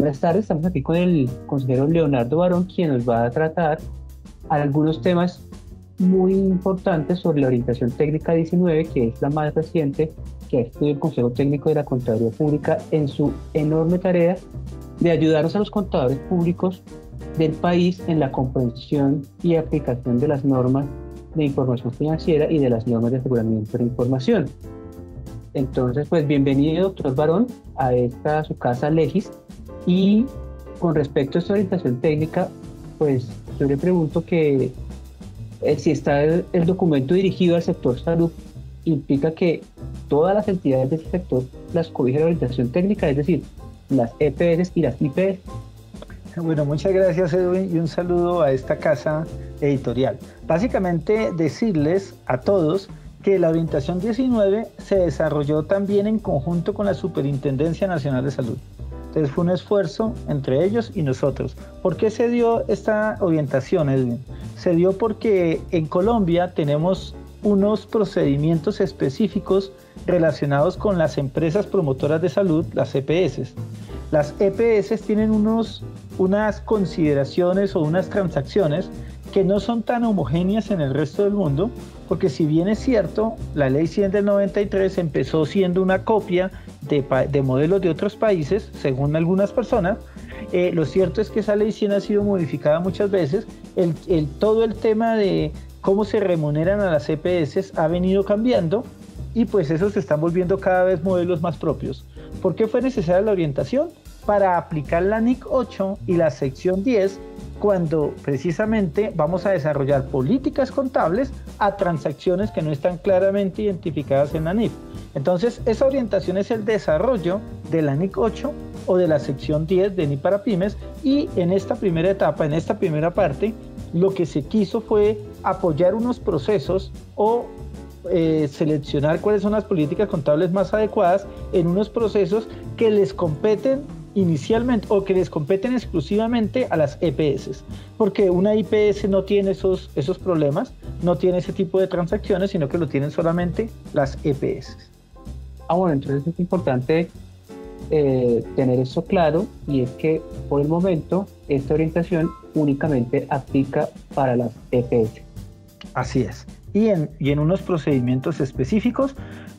Buenas tardes, estamos aquí con el consejero Leonardo Barón, quien nos va a tratar algunos temas muy importantes sobre la orientación técnica 19, que es la más reciente que ha estudiado el Consejo Técnico de la Contraloría Pública en su enorme tarea de ayudarnos a los contadores públicos del país en la comprensión y aplicación de las normas de información financiera y de las normas de aseguramiento de información. Entonces, pues bienvenido, doctor Barón, a esta su casa Legis. Y con respecto a esta orientación técnica, pues yo le pregunto que si está el documento dirigido al sector salud, implica que todas las entidades de ese sector las cobija la orientación técnica, es decir, las EPS y las IPS. Bueno, muchas gracias, Edwin, y un saludo a esta casa editorial. Básicamente decirles a todos que la orientación 19 se desarrolló también en conjunto con la Superintendencia Nacional de Salud. Entonces fue un esfuerzo entre ellos y nosotros. ¿Por qué se dio esta orientación, Edwin? Se dio porque en Colombia tenemos unos procedimientos específicos relacionados con las empresas promotoras de salud, las EPS. Las EPS tienen unas consideraciones o unas transacciones que no son tan homogéneas en el resto del mundo, porque si bien es cierto, la Ley 100 del 93 empezó siendo una copia de modelos de otros países, según algunas personas, lo cierto es que esa Ley 100 ha sido modificada muchas veces. Todo el tema de cómo se remuneran a las EPS ha venido cambiando y pues eso se están volviendo cada vez modelos más propios. ¿Por qué fue necesaria la orientación? Para aplicar la NIC 8 y la sección 10 cuando precisamente vamos a desarrollar políticas contables a transacciones que no están claramente identificadas en la NIF. Entonces, esa orientación es el desarrollo de la NIC 8 o de la sección 10 de NIF para pymes, y en esta primera etapa, en esta primera parte, lo que se quiso fue apoyar unos procesos o seleccionar cuáles son las políticas contables más adecuadas en unos procesos que les competen inicialmente o que les competen exclusivamente a las EPS, porque una IPS no tiene esos problemas, no tiene ese tipo de transacciones, sino que lo tienen solamente las EPS. Bueno, entonces es importante tener eso claro, y es que por el momento esta orientación únicamente aplica para las EPS. Así es. Y en unos procedimientos específicos,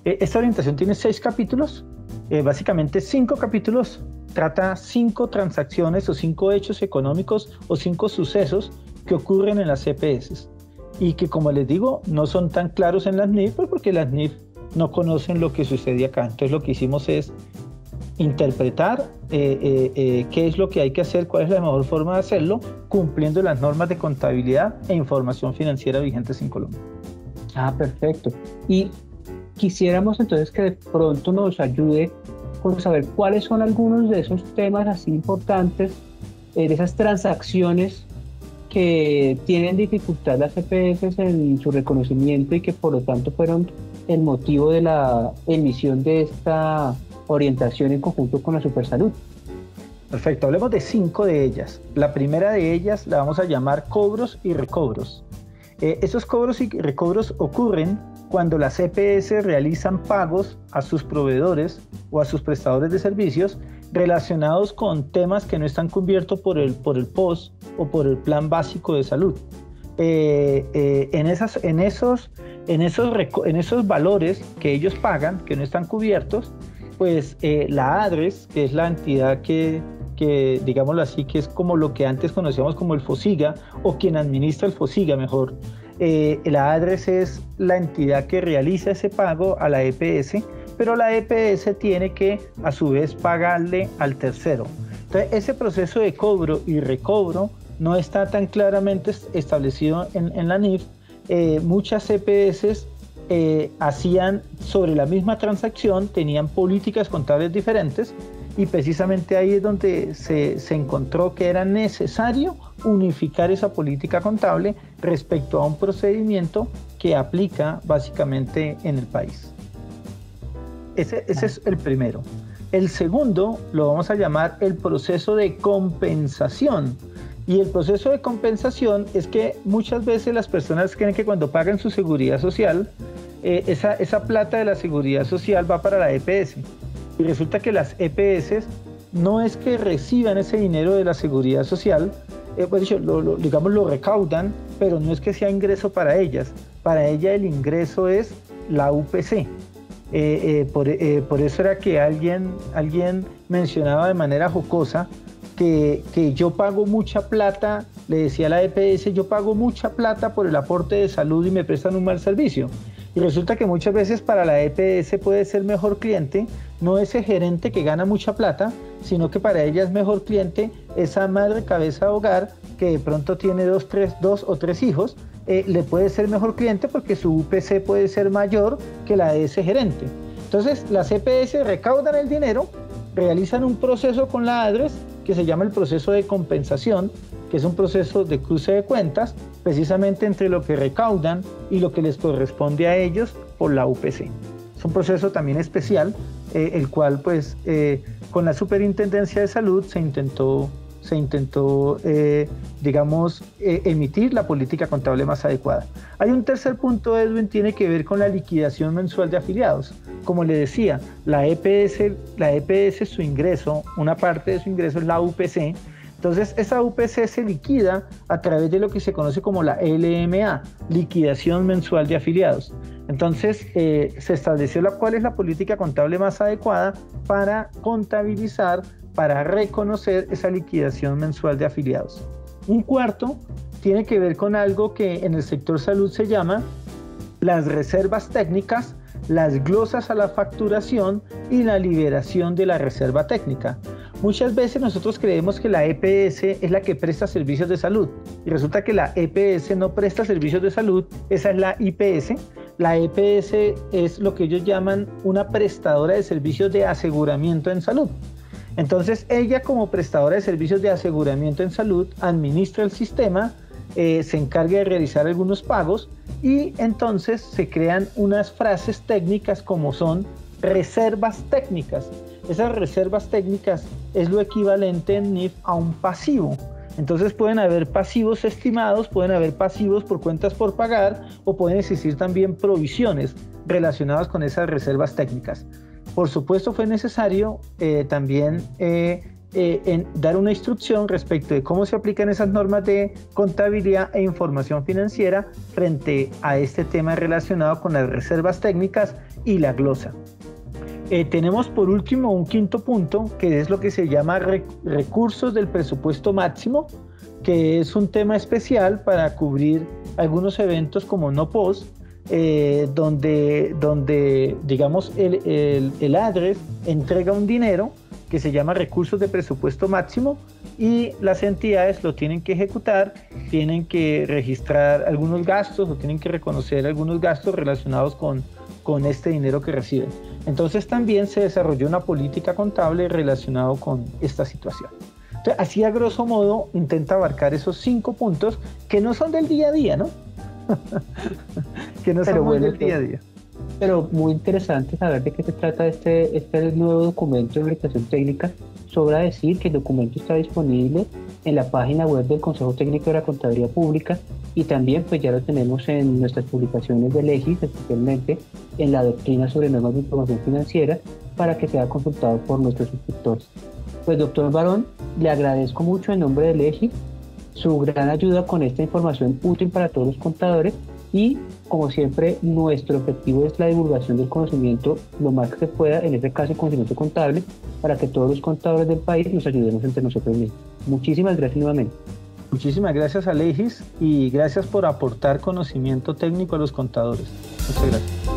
esta orientación tiene 6 capítulos, básicamente 5 capítulos. Trata 5 transacciones o 5 hechos económicos o 5 sucesos que ocurren en las EPS y que, como les digo, no son tan claros en las NIF porque las NIF no conocen lo que sucede acá. Entonces lo que hicimos es interpretar qué es lo que hay que hacer, cuál es la mejor forma de hacerlo, cumpliendo las normas de contabilidad e información financiera vigentes en Colombia. Perfecto. Y quisiéramos entonces que de pronto nos ayude con saber cuáles son algunos de esos temas así importantes, de esas transacciones que tienen dificultad las EPS en su reconocimiento y que por lo tanto fueron el motivo de la emisión de esta orientación en conjunto con la Supersalud. Perfecto, hablemos de 5 de ellas. La primera de ellas la vamos a llamar cobros y recobros. Esos cobros y recobros ocurren cuando las EPS realizan pagos a sus proveedores o a sus prestadores de servicios relacionados con temas que no están cubiertos por el POS o por el Plan Básico de Salud. En esos valores que ellos pagan, que no están cubiertos, pues la ADRES, que es la entidad que digámoslo así, que es como lo que antes conocíamos como el FOSIGA, o quien administra el FOSIGA mejor, la ADRES es la entidad que realiza ese pago a la EPS, pero la EPS tiene que a su vez pagarle al tercero. Entonces ese proceso de cobro y recobro no está tan claramente establecido en la NIF. Muchas EPS hacían sobre la misma transacción, tenían políticas contables diferentes, y precisamente ahí es donde se encontró que era necesario unificar esa política contable respecto a un procedimiento que aplica básicamente en el país. Ese es el primero. El segundo lo vamos a llamar el proceso de compensación. Y el proceso de compensación es que muchas veces las personas creen que cuando pagan su seguridad social, esa plata de la seguridad social va para la EPS. Y resulta que las EPS no es que reciban ese dinero de la seguridad social, pues dicho, digamos lo recaudan, pero no es que sea ingreso para ellas. Para ella el ingreso es la UPC. Por eso era que alguien mencionaba de manera jocosa que yo pago mucha plata, le decía a la EPS, yo pago mucha plata por el aporte de salud y me prestan un mal servicio. Y resulta que muchas veces para la EPS puede ser mejor cliente no ese gerente que gana mucha plata, sino que para ella es mejor cliente esa madre cabeza de hogar que de pronto tiene dos o tres hijos, le puede ser mejor cliente porque su UPC puede ser mayor que la de ese gerente. Entonces las EPS recaudan el dinero, realizan un proceso con la ADRES que se llama el proceso de compensación, que es un proceso de cruce de cuentas, precisamente entre lo que recaudan y lo que les corresponde a ellos por la UPC. Es un proceso también especial, el cual pues con la Superintendencia de Salud se intentó emitir la política contable más adecuada. Hay un tercer punto, Edwin, tiene que ver con la liquidación mensual de afiliados. Como le decía, la EPS su ingreso, una parte de su ingreso es la UPC. Entonces esa UPC se liquida a través de lo que se conoce como la LMA, liquidación mensual de afiliados. Entonces se estableció cuál es la política contable más adecuada para contabilizar, para reconocer esa liquidación mensual de afiliados. Un cuarto tiene que ver con algo que en el sector salud se llama las reservas técnicas, las glosas a la facturación y la liberación de la reserva técnica. Muchas veces nosotros creemos que la EPS es la que presta servicios de salud y resulta que la EPS no presta servicios de salud, esa es la IPS. La EPS es lo que ellos llaman una prestadora de servicios de aseguramiento en salud. Entonces ella como prestadora de servicios de aseguramiento en salud administra el sistema, se encarga de realizar algunos pagos y entonces se crean unas frases técnicas como son reservas técnicas. Esas reservas técnicas es lo equivalente en NIF a un pasivo. Entonces pueden haber pasivos estimados, pueden haber pasivos por cuentas por pagar o pueden existir también provisiones relacionadas con esas reservas técnicas. Por supuesto fue necesario también dar una instrucción respecto de cómo se aplican esas normas de contabilidad e información financiera frente a este tema relacionado con las reservas técnicas y la glosa. Tenemos por último un quinto punto que es lo que se llama recursos del presupuesto máximo, que es un tema especial para cubrir algunos eventos como no POS, donde digamos el ADRES entrega un dinero que se llama recursos de presupuesto máximo y las entidades lo tienen que ejecutar, tienen que registrar algunos gastos o tienen que reconocer algunos gastos relacionados con este dinero que reciben. Entonces también se desarrolló una política contable relacionada con esta situación. Entonces, así a grosso modo intenta abarcar esos 5 puntos que no son del día a día, ¿no? Que no son muy del día a día. Pero muy interesante saber de qué se trata este nuevo documento de verificación técnica. Sobra decir que el documento está disponible en la página web del Consejo Técnico de la Contaduría Pública y también pues ya lo tenemos en nuestras publicaciones de Legis, especialmente en la doctrina sobre normas de información financiera, para que sea consultado por nuestros suscriptores. Pues doctor Barón, le agradezco mucho en nombre de Legis su gran ayuda con esta información útil para todos los contadores y como siempre nuestro objetivo es la divulgación del conocimiento lo más que se pueda, en este caso el conocimiento contable, para que todos los contadores del país nos ayudemos entre nosotros mismos. Muchísimas gracias nuevamente. Muchísimas gracias a Legis y gracias por aportar conocimiento técnico a los contadores. Muchas gracias.